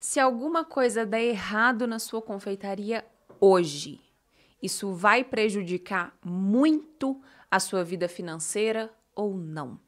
Se alguma coisa der errado na sua confeitaria hoje, isso vai prejudicar muito a sua vida financeira ou não?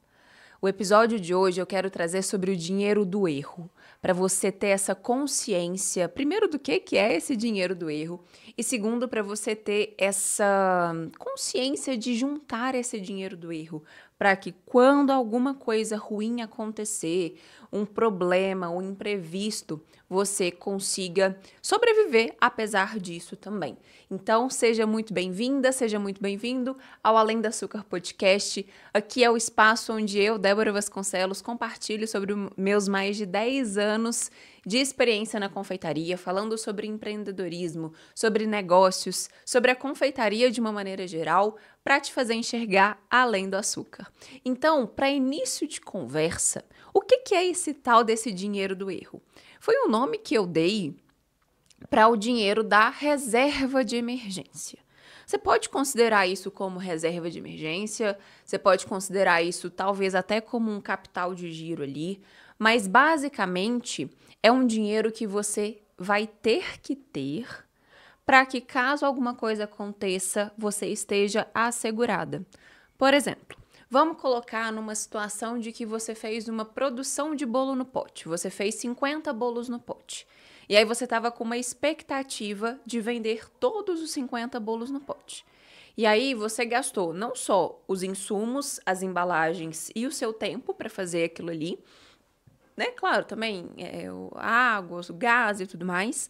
O episódio de hoje eu quero trazer sobre o dinheiro do erro, para você ter essa consciência, primeiro, do que é esse dinheiro do erro, e segundo, para você ter essa consciência de juntar esse dinheiro do erro, para que quando alguma coisa ruim acontecer, um problema, um imprevisto, você consiga sobreviver apesar disso também. Então, seja muito bem-vinda, seja muito bem-vindo ao Além do Açúcar Podcast. Aqui é o espaço onde eu, Débora Vasconcelos, compartilho sobre meus mais de 10 anos de experiência na confeitaria, falando sobre empreendedorismo, sobre negócios, sobre a confeitaria de uma maneira geral, para te fazer enxergar além do açúcar. Então, para início de conversa, o que é esse tal desse dinheiro do erro? Foi um nome que eu dei para o dinheiro da reserva de emergência. Você pode considerar isso como reserva de emergência, você pode considerar isso talvez até como um capital de giro ali, mas basicamente é um dinheiro que você vai ter que ter para que, caso alguma coisa aconteça, você esteja assegurada. Por exemplo, vamos colocar numa situação de que você fez uma produção de bolo no pote. Você fez 50 bolos no pote. E aí você estava com uma expectativa de vender todos os 50 bolos no pote. E aí você gastou não só os insumos, as embalagens e o seu tempo para fazer aquilo ali, né? Claro, também a água, o gás e tudo mais,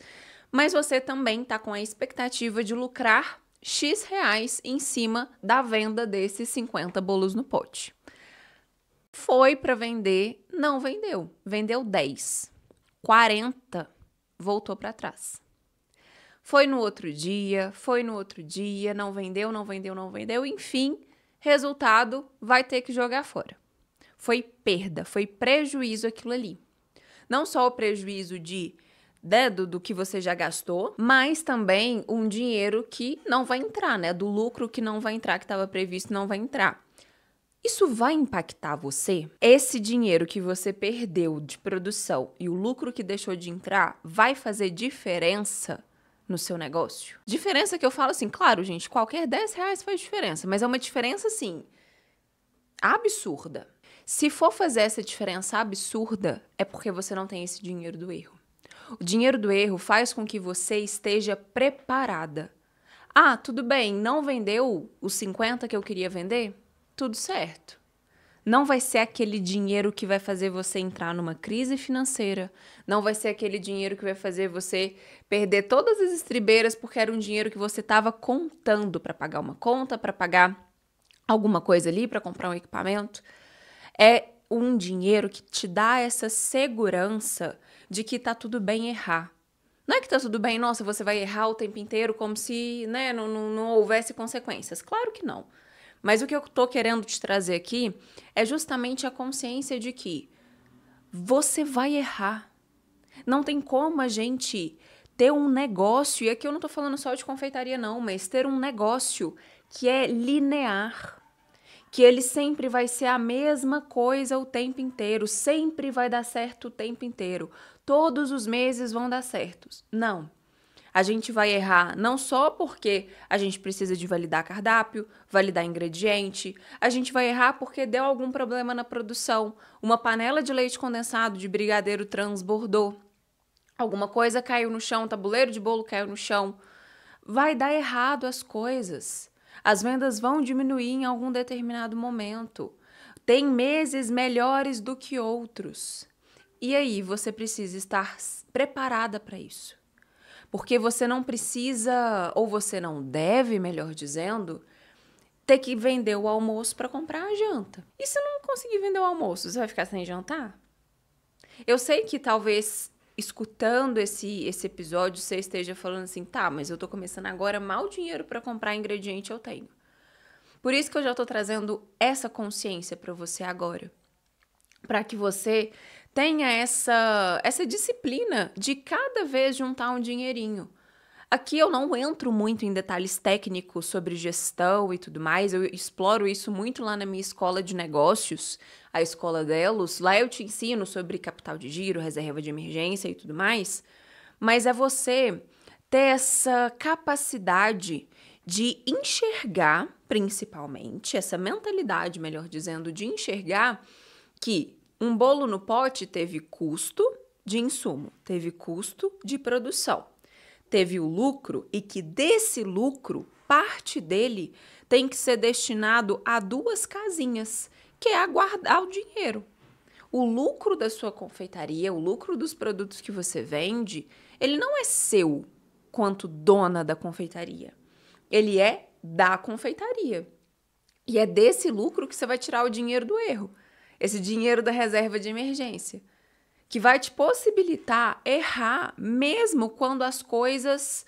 mas você também está com a expectativa de lucrar X reais em cima da venda desses 50 bolos no pote. Foi para vender, não vendeu. Vendeu 10. 40 voltou para trás. Foi no outro dia, não vendeu, enfim, resultado, vai ter que jogar fora. Foi perda, foi prejuízo aquilo ali. Não só o prejuízo do que você já gastou, mas também um dinheiro que não vai entrar, né? Do lucro que não vai entrar, que estava previsto, não vai entrar. Isso vai impactar você? Esse dinheiro que você perdeu de produção e o lucro que deixou de entrar vai fazer diferença no seu negócio? Diferença que eu falo assim, claro, gente, qualquer 10 reais faz diferença, mas é uma diferença, assim, absurda. Se for fazer essa diferença absurda, é porque você não tem esse dinheiro do erro. O dinheiro do erro faz com que você esteja preparada. Ah, tudo bem, não vendeu os 50 que eu queria vender? Tudo certo. Não vai ser aquele dinheiro que vai fazer você entrar numa crise financeira. Não vai ser aquele dinheiro que vai fazer você perder todas as estribeiras porque era um dinheiro que você estava contando para pagar uma conta, para pagar alguma coisa ali, para comprar um equipamento. É um dinheiro que te dá essa segurança de que tá tudo bem errar. Não é que tá tudo bem, nossa, você vai errar o tempo inteiro como se, né, não houvesse consequências. Claro que não. Mas o que eu tô querendo te trazer aqui é justamente a consciência de que você vai errar. Não tem como a gente ter um negócio, e aqui eu não tô falando só de confeitaria não, mas ter um negócio que é linear. Que ele sempre vai ser a mesma coisa o tempo inteiro, sempre vai dar certo o tempo inteiro, todos os meses vão dar certos. Não. A gente vai errar não só porque a gente precisa de validar cardápio, validar ingrediente, a gente vai errar porque deu algum problema na produção, uma panela de leite condensado de brigadeiro transbordou, alguma coisa caiu no chão, tabuleiro de bolo caiu no chão. Vai dar errado as coisas. As vendas vão diminuir em algum determinado momento. Tem meses melhores do que outros. E aí você precisa estar preparada para isso. Porque você não precisa, ou você não deve, melhor dizendo, ter que vender o almoço para comprar a janta. E se não conseguir vender o almoço, você vai ficar sem jantar? Eu sei que talvez escutando esse episódio, você esteja falando assim, tá, mas eu tô começando agora, mal dinheiro para comprar ingrediente eu tenho. Por isso que eu já tô trazendo essa consciência para você agora. Para que você tenha essa disciplina de cada vez juntar um dinheirinho. Aqui eu não entro muito em detalhes técnicos sobre gestão e tudo mais, eu exploro isso muito lá na minha escola de negócios, a Escola Delos. Lá eu te ensino sobre capital de giro, reserva de emergência e tudo mais, mas é você ter essa capacidade de enxergar, principalmente, essa mentalidade, melhor dizendo, de enxergar que um bolo no pote teve custo de insumo, teve custo de produção, teve o lucro e que desse lucro, parte dele tem que ser destinado a duas casinhas, que é a guardar o dinheiro. O lucro da sua confeitaria, o lucro dos produtos que você vende, ele não é seu quanto dona da confeitaria. Ele é da confeitaria. E é desse lucro que você vai tirar o dinheiro do erro. Esse dinheiro da reserva de emergência, que vai te possibilitar errar mesmo quando as coisas,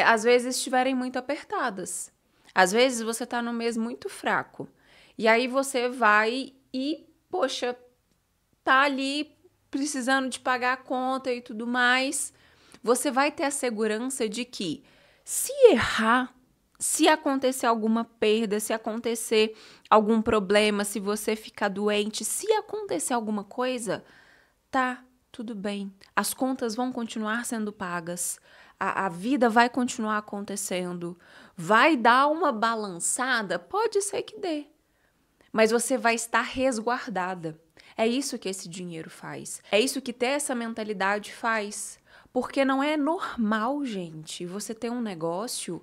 às vezes, estiverem muito apertadas. Às vezes, você está num mês muito fraco. E aí você vai e, poxa, tá ali precisando de pagar a conta e tudo mais. Você vai ter a segurança de que, se errar, se acontecer alguma perda, se acontecer algum problema, se você ficar doente, se acontecer alguma coisa, tá tudo bem. As contas vão continuar sendo pagas, a vida vai continuar acontecendo, vai dar uma balançada? Pode ser que dê, mas você vai estar resguardada. É isso que esse dinheiro faz. É isso que ter essa mentalidade faz. Porque não é normal, gente, você ter um negócio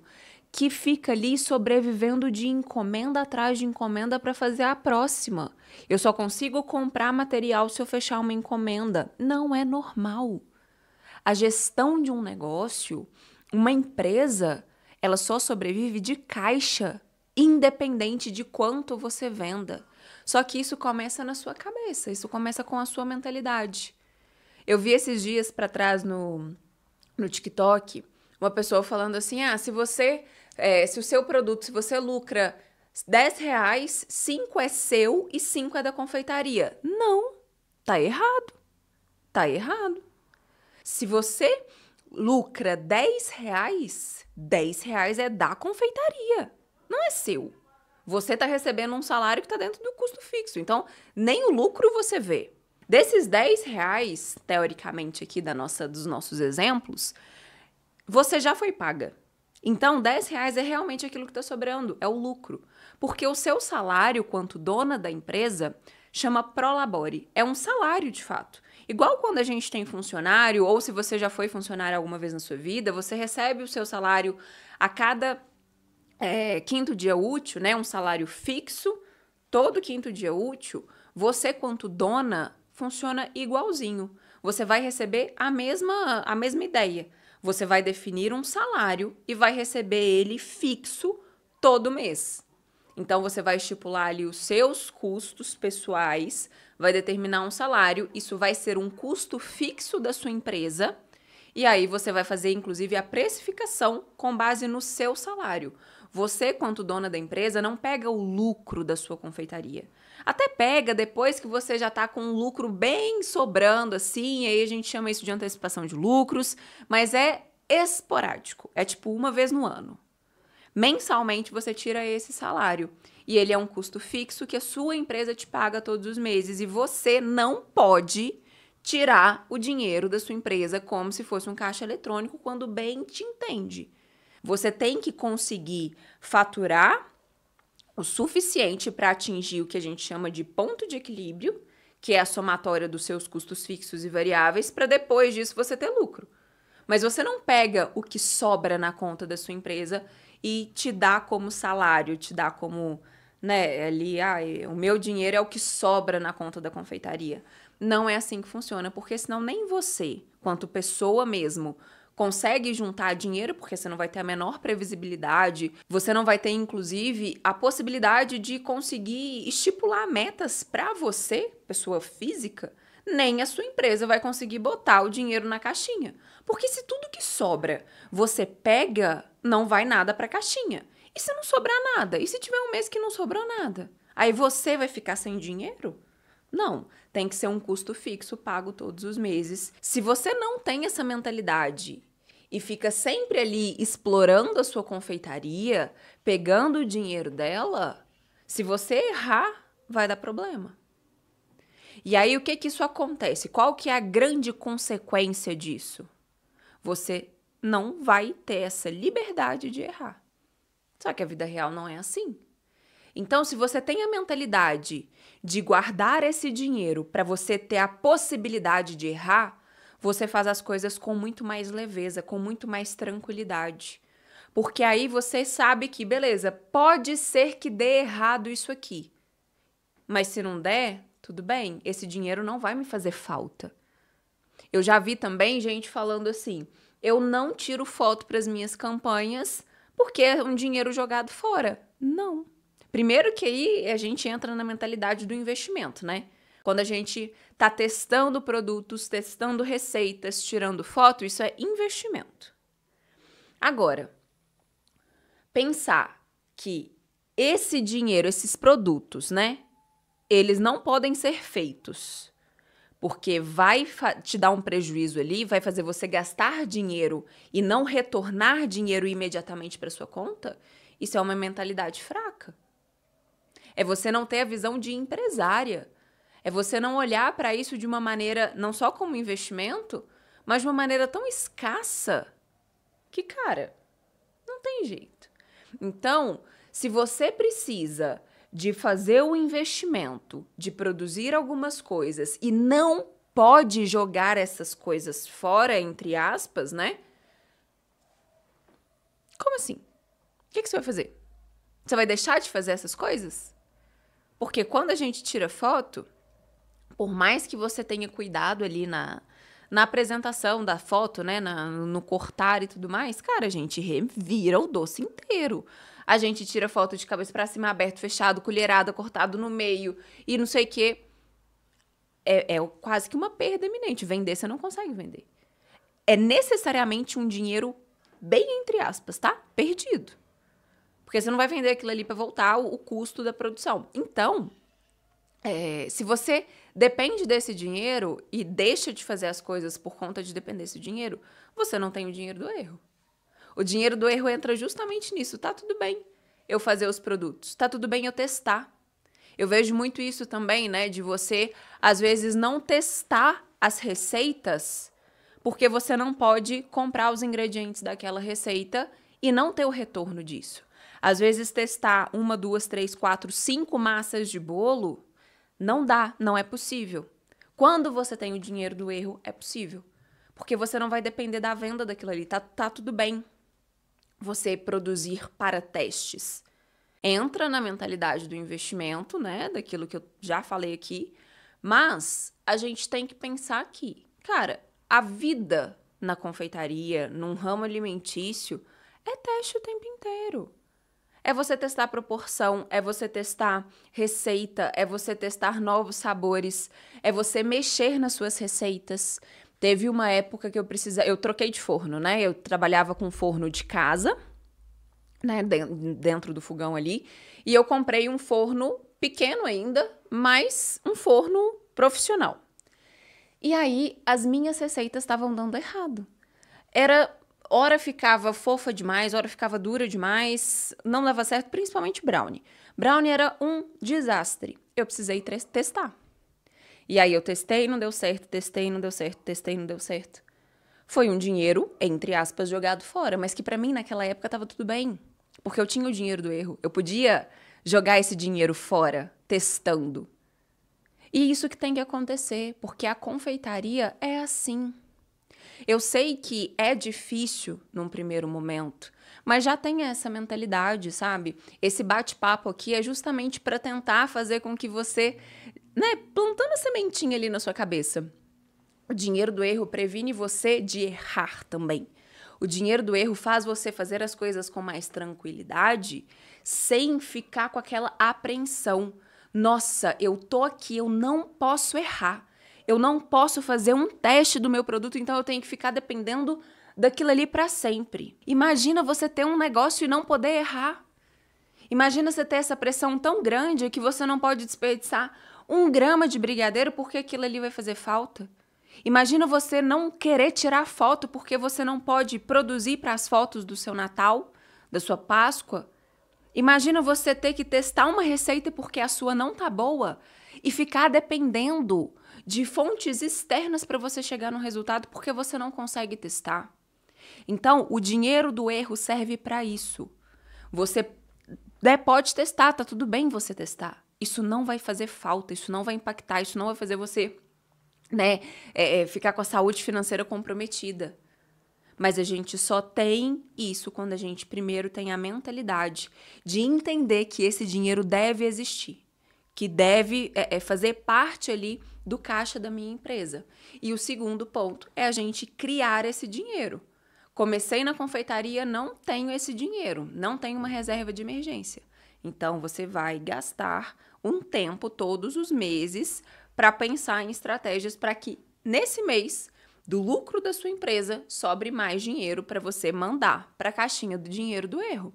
que fica ali sobrevivendo de encomenda atrás de encomenda para fazer a próxima. Eu só consigo comprar material se eu fechar uma encomenda. Não é normal. A gestão de um negócio, uma empresa, ela só sobrevive de caixa, independente de quanto você venda. Só que isso começa na sua cabeça, isso começa com a sua mentalidade. Eu vi esses dias para trás no TikTok uma pessoa falando assim, se o seu produto, se você lucra R$10, 5 é seu e 5 é da confeitaria. Não, tá errado, tá errado. Se você lucra R$10, R$10 é da confeitaria, não é seu. Você tá recebendo um salário que tá dentro do custo fixo, então nem o lucro você vê. Desses R$10, teoricamente aqui dos nossos exemplos, você já foi paga. Então, R$10 é realmente aquilo que está sobrando, é o lucro. Porque o seu salário, quanto dona da empresa, chama prolabore. É um salário, de fato. Igual quando a gente tem funcionário, ou se você já foi funcionário alguma vez na sua vida, você recebe o seu salário a cada quinto dia útil, né? Um salário fixo, todo quinto dia útil. Você, quanto dona, funciona igualzinho. Você vai receber a mesma ideia. Você vai definir um salário e vai receber ele fixo todo mês. Então, você vai estipular ali os seus custos pessoais, vai determinar um salário, isso vai ser um custo fixo da sua empresa, e aí você vai fazer, inclusive, a precificação com base no seu salário. Você, quanto dona da empresa, não pega o lucro da sua confeitaria. Até pega depois que você já está com um lucro bem sobrando, assim, aí a gente chama isso de antecipação de lucros, mas é esporádico, é tipo uma vez no ano. Mensalmente você tira esse salário e ele é um custo fixo que a sua empresa te paga todos os meses e você não pode tirar o dinheiro da sua empresa como se fosse um caixa eletrônico quando bem te entende. Você tem que conseguir faturar o suficiente para atingir o que a gente chama de ponto de equilíbrio, que é a somatória dos seus custos fixos e variáveis, para depois disso você ter lucro. Mas você não pega o que sobra na conta da sua empresa e te dá como salário, te dá como, né, ali, o meu dinheiro é o que sobra na conta da confeitaria. Não é assim que funciona, porque senão nem você, quanto pessoa mesmo, consegue juntar dinheiro, porque você não vai ter a menor previsibilidade, você não vai ter, inclusive, a possibilidade de conseguir estipular metas para você, pessoa física, nem a sua empresa vai conseguir botar o dinheiro na caixinha. Porque se tudo que sobra você pega, não vai nada para a caixinha. E se não sobrar nada? E se tiver um mês que não sobrou nada? Aí você vai ficar sem dinheiro? Não, tem que ser um custo fixo pago todos os meses. Se você não tem essa mentalidade e fica sempre ali explorando a sua confeitaria, pegando o dinheiro dela, se você errar, vai dar problema. E aí, o que que isso acontece? Qual que é a grande consequência disso? Você não vai ter essa liberdade de errar. Só que a vida real não é assim. Então, se você tem a mentalidade de guardar esse dinheiro para você ter a possibilidade de errar, você faz as coisas com muito mais leveza, com muito mais tranquilidade. Porque aí você sabe que, beleza, pode ser que dê errado isso aqui. Mas se não der, tudo bem, esse dinheiro não vai me fazer falta. Eu já vi também gente falando assim, eu não tiro foto para as minhas campanhas porque é um dinheiro jogado fora. Não. Primeiro que aí a gente entra na mentalidade do investimento, né? Quando a gente tá testando produtos, testando receitas, tirando foto, isso é investimento. Agora, pensar que esse dinheiro, esses produtos, né? Eles não podem ser feitos porque vai te dar um prejuízo ali, vai fazer você gastar dinheiro e não retornar dinheiro imediatamente para sua conta, isso é uma mentalidade fraca. É você não ter a visão de empresária. É você não olhar para isso de uma maneira, não só como investimento, mas de uma maneira tão escassa que, cara, não tem jeito. Então, se você precisa de fazer o investimento, de produzir algumas coisas e não pode jogar essas coisas fora, entre aspas, né? Como assim? O que você vai fazer? Você vai deixar de fazer essas coisas? Porque quando a gente tira foto, por mais que você tenha cuidado ali na apresentação da foto, né, no cortar e tudo mais, cara, a gente revira o doce inteiro. A gente tira foto de cabeça pra cima, aberto, fechado, colherada, cortado no meio e não sei o quê. É quase que uma perda iminente. Vender, você não consegue vender. É necessariamente um dinheiro bem entre aspas, tá? Perdido. Porque você não vai vender aquilo ali pra voltar o custo da produção. Então, se você depende desse dinheiro e deixa de fazer as coisas por conta de depender desse dinheiro, você não tem o dinheiro do erro. O dinheiro do erro entra justamente nisso. Tá tudo bem eu fazer os produtos. Tá tudo bem eu testar. Eu vejo muito isso também, né? De você, às vezes, não testar as receitas porque você não pode comprar os ingredientes daquela receita e não ter o retorno disso. Às vezes, testar 1, 2, 3, 4, 5 massas de bolo não dá, não é possível. Quando você tem o dinheiro do erro, é possível. Porque você não vai depender da venda daquilo ali. Tá tudo bem você produzir para testes. Entra na mentalidade do investimento, né? Daquilo que eu já falei aqui. Mas a gente tem que pensar que, cara, a vida na confeitaria, num ramo alimentício, é teste o tempo inteiro. É você testar proporção, é você testar receita, é você testar novos sabores, é você mexer nas suas receitas. Teve uma época que eu troquei de forno, né? Eu trabalhava com forno de casa, né, dentro do fogão ali, e eu comprei um forno pequeno ainda, mas um forno profissional. E aí, as minhas receitas estavam dando errado. Hora ficava fofa demais, hora ficava dura demais, não dava certo, principalmente brownie. Brownie era um desastre. Eu precisei testar. E aí eu testei, não deu certo, testei, não deu certo, testei, não deu certo. Foi um dinheiro, entre aspas, jogado fora, mas que pra mim naquela época tava tudo bem. Porque eu tinha o dinheiro do erro. Eu podia jogar esse dinheiro fora, testando. E isso que tem que acontecer, porque a confeitaria é assim. Eu sei que é difícil num primeiro momento, mas já tenha essa mentalidade, sabe? Esse bate-papo aqui é justamente para tentar fazer com que você, né, plantando a sementinha ali na sua cabeça. O dinheiro do erro previne você de errar também. O dinheiro do erro faz você fazer as coisas com mais tranquilidade, sem ficar com aquela apreensão. Nossa, eu tô aqui, eu não posso errar. Eu não posso fazer um teste do meu produto, então eu tenho que ficar dependendo daquilo ali para sempre. Imagina você ter um negócio e não poder errar. Imagina você ter essa pressão tão grande que você não pode desperdiçar 1 grama de brigadeiro porque aquilo ali vai fazer falta. Imagina você não querer tirar foto porque você não pode produzir para as fotos do seu Natal, da sua Páscoa. Imagina você ter que testar uma receita porque a sua não tá boa e ficar dependendo de fontes externas para você chegar no resultado porque você não consegue testar. Então, o dinheiro do erro serve para isso. Você pode testar, tá tudo bem você testar. Isso não vai fazer falta, isso não vai impactar, isso não vai fazer você, ficar com a saúde financeira comprometida. Mas a gente só tem isso quando a gente primeiro tem a mentalidade de entender que esse dinheiro deve existir, que deve fazer parte ali do caixa da minha empresa. E o segundo ponto é a gente criar esse dinheiro. Comecei na confeitaria, não tenho esse dinheiro, não tenho uma reserva de emergência. Então, você vai gastar um tempo todos os meses para pensar em estratégias para que, nesse mês, do lucro da sua empresa, sobre mais dinheiro para você mandar para a caixinha do dinheiro do erro.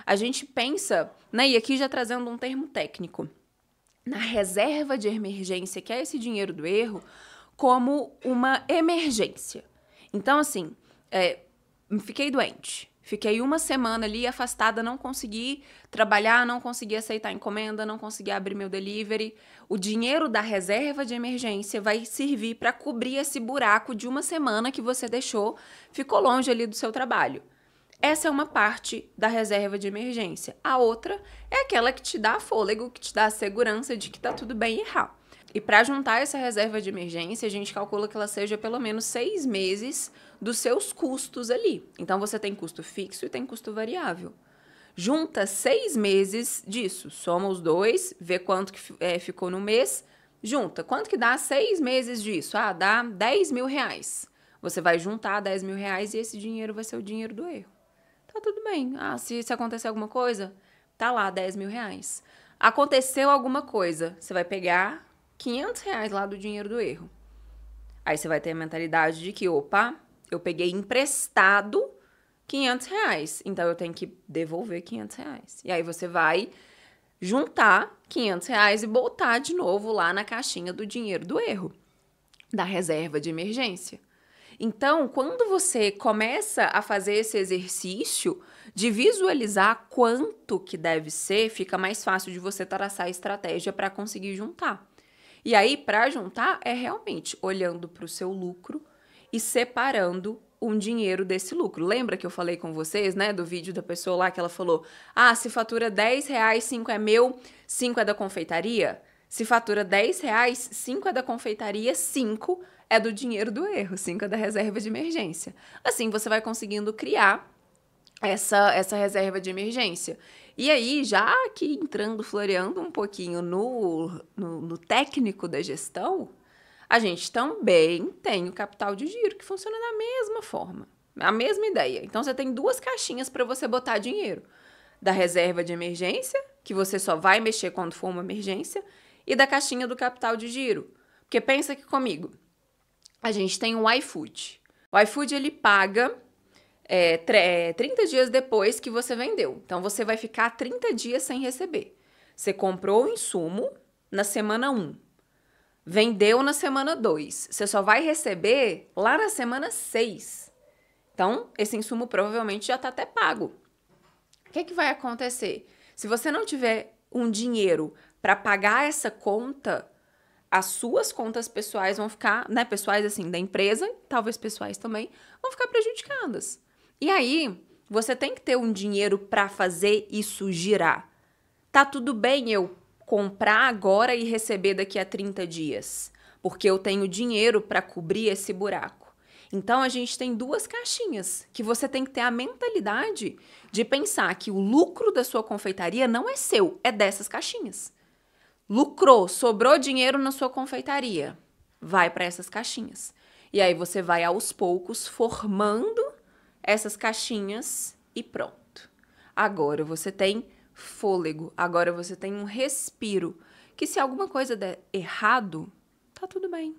A gente pensa, e aqui já trazendo um termo técnico, na reserva de emergência, que é esse dinheiro do erro, como uma emergência. Então, assim, fiquei doente. Fiquei uma semana ali afastada, não consegui trabalhar, não consegui aceitar encomenda, não consegui abrir meu delivery. O dinheiro da reserva de emergência vai servir para cobrir esse buraco de uma semana que você deixou, ficou longe ali do seu trabalho. Essa é uma parte da reserva de emergência. A outra é aquela que te dá fôlego, que te dá a segurança de que tá tudo bem errar. E para juntar essa reserva de emergência, a gente calcula que ela seja pelo menos 6 meses dos seus custos ali. Então, você tem custo fixo e tem custo variável. Junta 6 meses disso, soma os dois, vê quanto que ficou no mês, junta. Quanto que dá 6 meses disso? Dá 10 mil reais. Você vai juntar 10 mil reais e esse dinheiro vai ser o dinheiro do erro. Tá tudo bem. Se acontecer alguma coisa, tá lá 10 mil reais. Aconteceu alguma coisa, você vai pegar 500 reais lá do dinheiro do erro. Aí você vai ter a mentalidade de que, opa, eu peguei emprestado 500 reais, então eu tenho que devolver 500 reais. E aí você vai juntar 500 reais e botar de novo lá na caixinha do dinheiro do erro, da reserva de emergência. Então, quando você começa a fazer esse exercício de visualizar quanto que deve ser, fica mais fácil de você traçar a estratégia para conseguir juntar. E aí, para juntar, é realmente olhando para o seu lucro e separando um dinheiro desse lucro. Lembra que eu falei com vocês, do vídeo da pessoa lá que ela falou, se fatura 10 reais, 5 é meu, 5 é da confeitaria? Se fatura 10 reais, 5 é da confeitaria, 5 é do dinheiro do erro, 5 é da reserva de emergência. Assim, você vai conseguindo criar essa reserva de emergência. E aí, já aqui entrando, floreando um pouquinho no técnico da gestão, a gente também tem o capital de giro, que funciona da mesma forma, a mesma ideia. Então, você tem 2 caixinhas para você botar dinheiro. Da reserva de emergência, que você só vai mexer quando for uma emergência, e da caixinha do capital de giro. Porque pensa aqui comigo, a gente tem o iFood. O iFood, ele paga 30 dias depois que você vendeu. Então, você vai ficar 30 dias sem receber. Você comprou o insumo na semana 1. Vendeu na semana 2. Você só vai receber lá na semana 6. Então, esse insumo provavelmente já está até pago. O que vai acontecer? Se você não tiver um dinheiro para pagar essa conta, as suas contas pessoais vão ficar, pessoais assim, da empresa, talvez pessoais também, vão ficar prejudicadas. E aí, você tem que ter um dinheiro para fazer isso girar. Tá tudo bem eu comprar agora e receber daqui a 30 dias, porque eu tenho dinheiro para cobrir esse buraco. Então, a gente tem 2 caixinhas, que você tem que ter a mentalidade de pensar que o lucro da sua confeitaria não é seu, é dessas caixinhas. Lucrou, sobrou dinheiro na sua confeitaria, vai para essas caixinhas. E aí você vai aos poucos formando essas caixinhas e pronto. Agora você tem fôlego, agora você tem um respiro, que se alguma coisa der errado, tá tudo bem.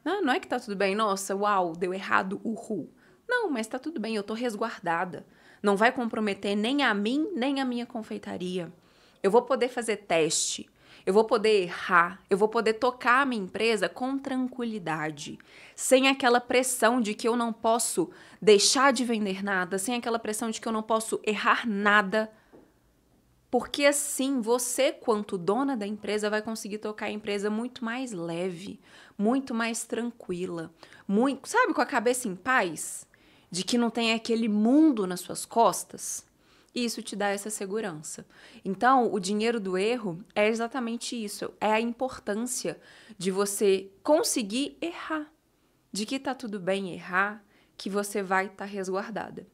Não é que tá tudo bem, nossa, uau, deu errado, uhul. Não, mas tá tudo bem, eu tô resguardada. Não vai comprometer nem a mim, nem a minha confeitaria. Eu vou poder fazer teste. Eu vou poder errar, eu vou poder tocar a minha empresa com tranquilidade, sem aquela pressão de que eu não posso deixar de vender nada, sem aquela pressão de que eu não posso errar nada. Porque assim, você, quanto dona da empresa, vai conseguir tocar a empresa muito mais leve, muito mais tranquila, muito, sabe, com a cabeça em paz, de que não tem aquele mundo nas suas costas. Isso te dá essa segurança. Então, o dinheiro do erro é exatamente isso, é a importância de você conseguir errar, de que tá tudo bem errar, que você vai estar resguardada.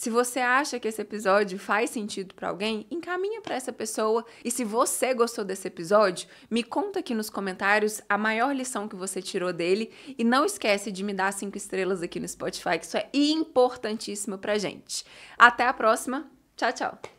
Se você acha que esse episódio faz sentido para alguém, encaminha para essa pessoa. E se você gostou desse episódio, me conta aqui nos comentários a maior lição que você tirou dele. E não esquece de me dar 5 estrelas aqui no Spotify, que isso é importantíssimo pra gente. Até a próxima. Tchau, tchau.